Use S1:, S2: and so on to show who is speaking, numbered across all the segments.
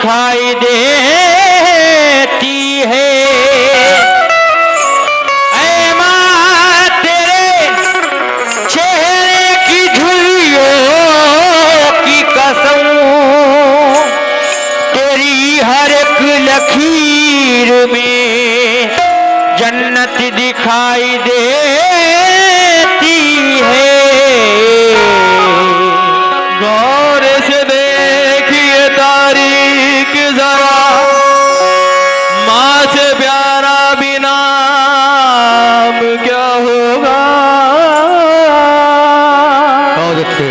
S1: दिखाई देती है। ऐ माँ तेरे चेहरे की झुर्रियों की कसम, तेरी हर एक लकीर में जन्नत दिखाई देती है।
S2: गौर से देखिए तारीख जरा, माँ से प्यारा भी नाम क्या होगा।
S1: बहुत अच्छे,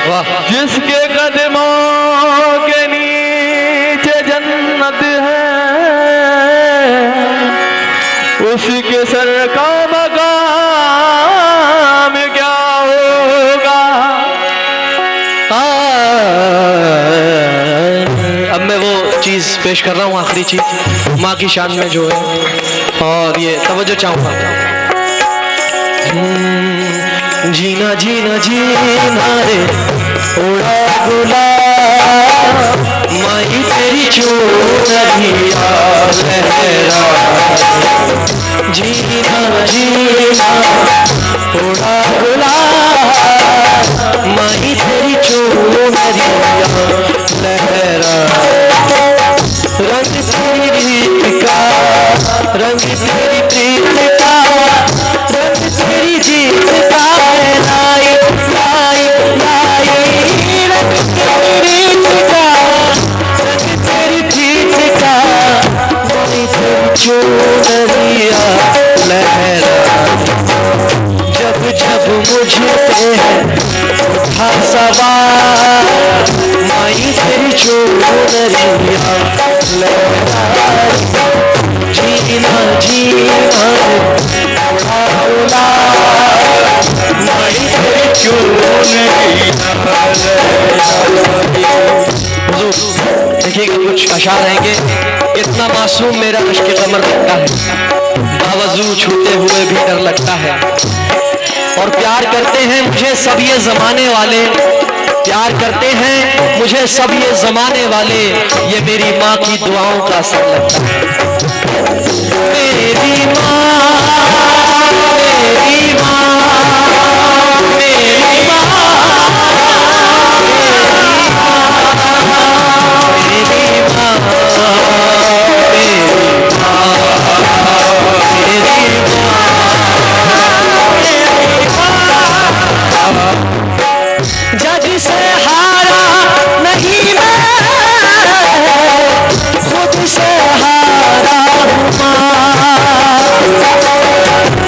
S1: वाह।
S2: जिसके कदमों के नीचे जन्नत है, उसके सर का मकाम क्या होगा।
S3: अब मैं वो चीज पेश कर रहा हूँ, आखिरी चीज माँ की शान में जो है, और ये तवज्जो चाहूंगा। जीना जीना जीना रे उड़ा गुलाब, माई तेरी चोरिया लहरा। जीना जीना उड़ा गुलाब, माई तेरी चोरिया लहरा। रंग तेरी रीत का, रंग तेरी प्रीत का, रंग तेरी जीत का लाई लाई लाई। रंग तेरी रीत का, रंग तेरी प्रीत का, माई तेरी चोरिया लहरा। जब जब मुझे पे उठा सवार, माई तेरी चोरिया लहरा। जीना जीना उड़ा उड़ा, माई तेरी चोरिया लहरा। देखिएगा कुछ अशार रहेंगे। इतना मासूम मेरा इश्क़ कमर लगता है, बावजूद छूते हुए भी डर लगता है। और प्यार करते हैं मुझे सब ये जमाने वाले, प्यार करते हैं मुझे सब ये जमाने वाले, ये मेरी माँ की दुआओं का असर लगता है। मेरी माँ, मेरी माँ, मेरी माँ, मेरी माँ, जग से हारा नहीं मैं, खुद से हारा हूँ माँ।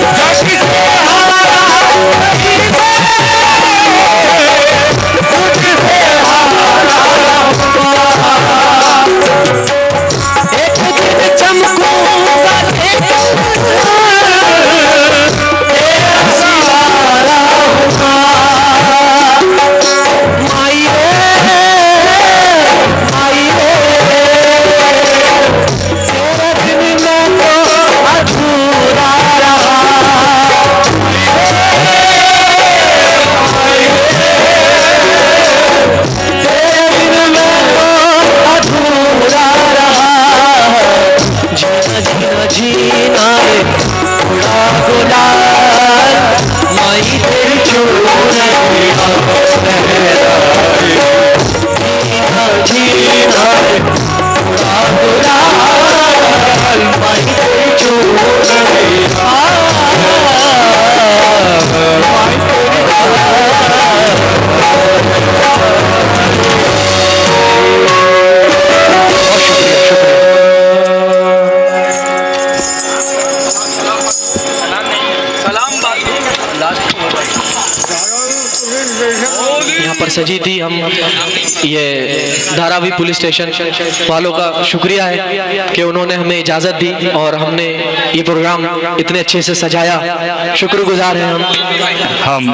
S3: जग से हारा नहीं मैं, खुद से हारा हूँ माँ। एक दिन चमकूंगा लेकर तेरा सिवारा हूँ माँ। जीना रे उड़ा गुलाल, माई तेरी चोरिया लहरा। जीना जीना रे उड़ा गुलाल, माई तेरी चोरिया लहरा। यहाँ पर सजी थी, हम ये धारावी पुलिस स्टेशन वालों का शुक्रिया है कि उन्होंने हमें इजाज़त दी और हमने ये प्रोग्राम इतने अच्छे से सजाया। शुक्रगुजार हैं हम।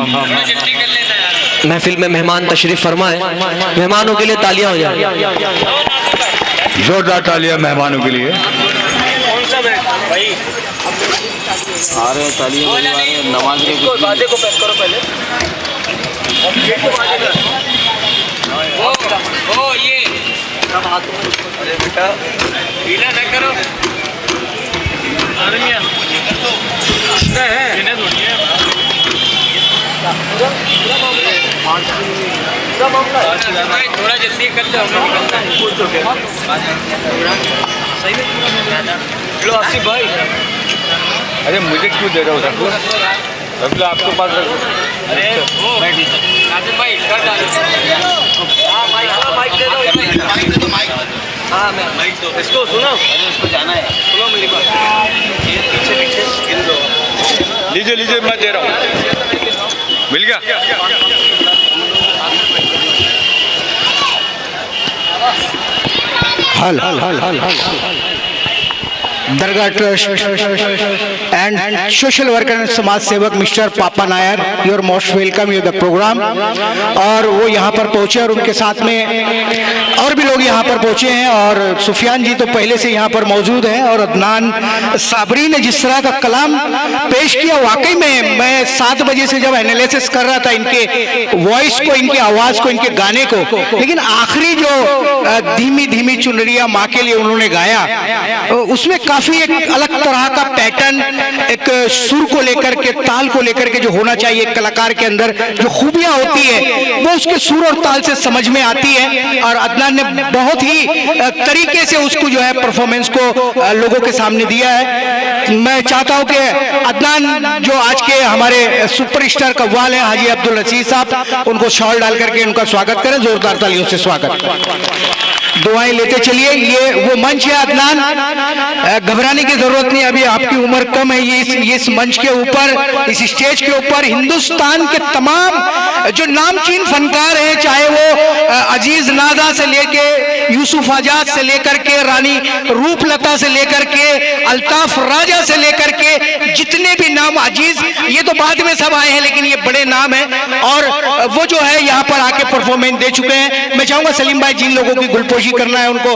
S3: महफिल में मेहमान तशरीफ फरमा है, मेहमानों के लिए तालियां हो जाए,
S2: जोरदार तालियां मेहमानों के लिए।
S4: आ रहे तालियां नमाज के कुछ बातें को पैक करो पहले। वो ये थोड़ा जल्दी करते हो भाई।
S2: अरे मुझे क्यों दे रहे हो ठाकुर? अभी आपके पास रखो।
S4: अरे नाजिम भाई कर डालो। हाँ माइक दे दो। हाँ मैं माइक दो इसको सुनो। अरे इसको जाना है, सुनो मेरी बात। पीछे पीछे इन दो।
S2: लीजिए लीजिए, मैं दे रहा हूँ। मिल गया?
S1: हल dargah trust and social worker and समाज सेवक mister Papa Nair, your most welcome you the programme. और वो यहाँ पर पहुँचे और उनके साथ में और भी लोग यहाँ पर पहुँचे हैं। और सुफियान जी तो पहले से यहाँ पर मौजूद हैं। और अदनान साबरी ने जिस तरह का कलाम पेश किया, वाकई में मैं 7 बजे से जब एनालिसिस कर रहा था इनके वॉइस को, इनकी आवाज़ को, इनके गाने को, लेकिन आखिरी जो धीमी धीमी चुनरिया माँ के लिए उन्होंने गाया, उसमें काफी एक अलग तरह का पैटर्न, एक सुर को लेकर के, ताल को लेकर के जो होना चाहिए एक कलाकार के अंदर जो खूबियां होती है वो उसके सुर और ताल से समझ में आती है। और अदनान ने बहुत ही तरीके से उसको जो है परफॉर्मेंस को लोगों के सामने दिया है। मैं चाहता हूं कि अदनान जो आज के हमारे सुपरस्टार कव्वाल हैं हाजी अब्दुल रशीद साहब, उनको शॉल डाल करके उनका स्वागत करें, जोरदार तालियों से स्वागत। दुआएं लेते चलिए। ये वो मंच है अदनान, घबराने की जरूरत नहीं, अभी आपकी उम्र कम है। ये इस मंच के ऊपर, इस स्टेज के ऊपर हिंदुस्तान के तमाम जो नामचीन फनकार हैं, चाहे वो अजीज नादा से लेके यूसुफ आजाद से लेकर के रानी रूपलता से लेकर के अल्ताफ राजा से लेकर के जितने भी नाम अजीज, ये तो बाद में सब आए हैं लेकिन ये बड़े नाम हैं और वो जो है यहाँ पर आके परफॉर्मेंस दे चुके हैं। मैं चाहूंगा सलीम भाई जिन लोगों की गुलपोशी करना है उनको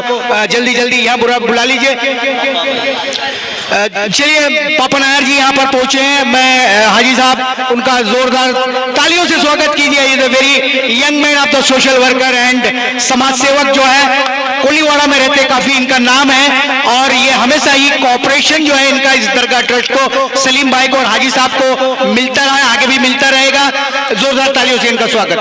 S1: जल्दी जल्दी यहाँ बुला लीजिए। चलिए पापा नायर जी यहाँ पर पहुंचे हैं। मैं हाजी साहब उनका जोरदार तालियों से स्वागत कीजिए। Is a very young man of the social worker and समाज सेवक जो है, कोलीवाड़ा में रहते, काफी इनका नाम है और ये हमेशा ही कोऑपरेशन जो है इनका इस दरगाह ट्रस्ट को, सलीम भाई को और हाजी साहब को मिलता रहा, आगे भी मिलता रहेगा। जोरदार तालियों से इनका स्वागत।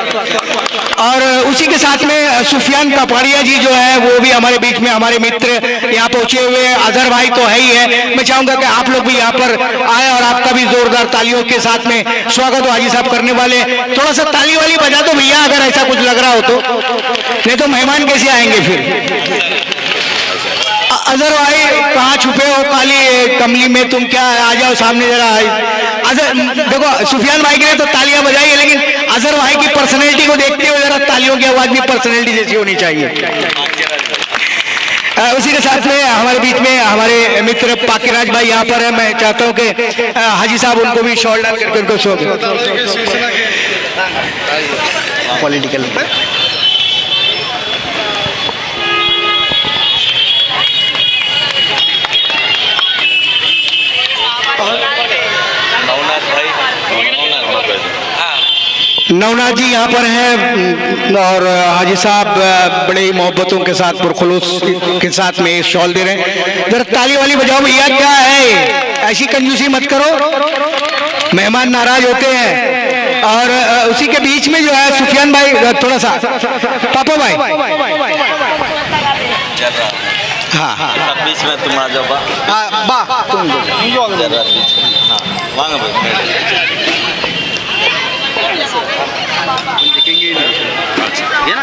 S1: और उसी के साथ में सुफियान कापाड़िया जी जो है वो भी हमारे बीच में, हमारे मित्र यहाँ पहुंचे हुए। अजहर भाई तो है ही है। मैं चाहूंगा कि आप लोग भी यहाँ पर आए और आपका भी जोरदार तालियों के साथ में स्वागत हो हाजी साहब करने वाले। थोड़ा सा ताली वाली बजा दो भैया अगर ऐसा कुछ लग रहा हो तो, नहीं तो मेहमान कैसे आएंगे फिर। अजहर भाई कहाँ छुपे हो काली कमली में तुम, क्या आ जाओ सामने जरा। अजहर देखो सुफियान भाई के लिए तो तालियां बजाई है, लेकिन अजहर भाई की पर्सनैलिटी को देखते हुए जरा तालियों की आवाज भी पर्सनैलिटी जैसी होनी चाहिए। उसी के साथ में हमारे बीच में हमारे मित्र पाकिराज भाई यहाँ पर है। मैं चाहता हूँ कि हाजी साहब उनको भी शॉल डाल करके उनको शो पॉलिटिकल नवनाथ जी यहाँ पर हैं और हाजी साहब बड़े ही मोहब्बतों के साथ, पुरखुलूस के साथ में शॉल दे रहे हैं। जरा ताली वाली बजाओ भैया, क्या है ऐसी कंजूसी मत करो, मेहमान नाराज होते हैं। और उसी के बीच में जो है सुफियान भाई, थोड़ा सा पापा भाई, हाँ हाँ
S4: बीच में तुम आ जाओ
S1: बा तुम
S4: जरा बीच में। हाँ वांग भाई देखेंगे ये ना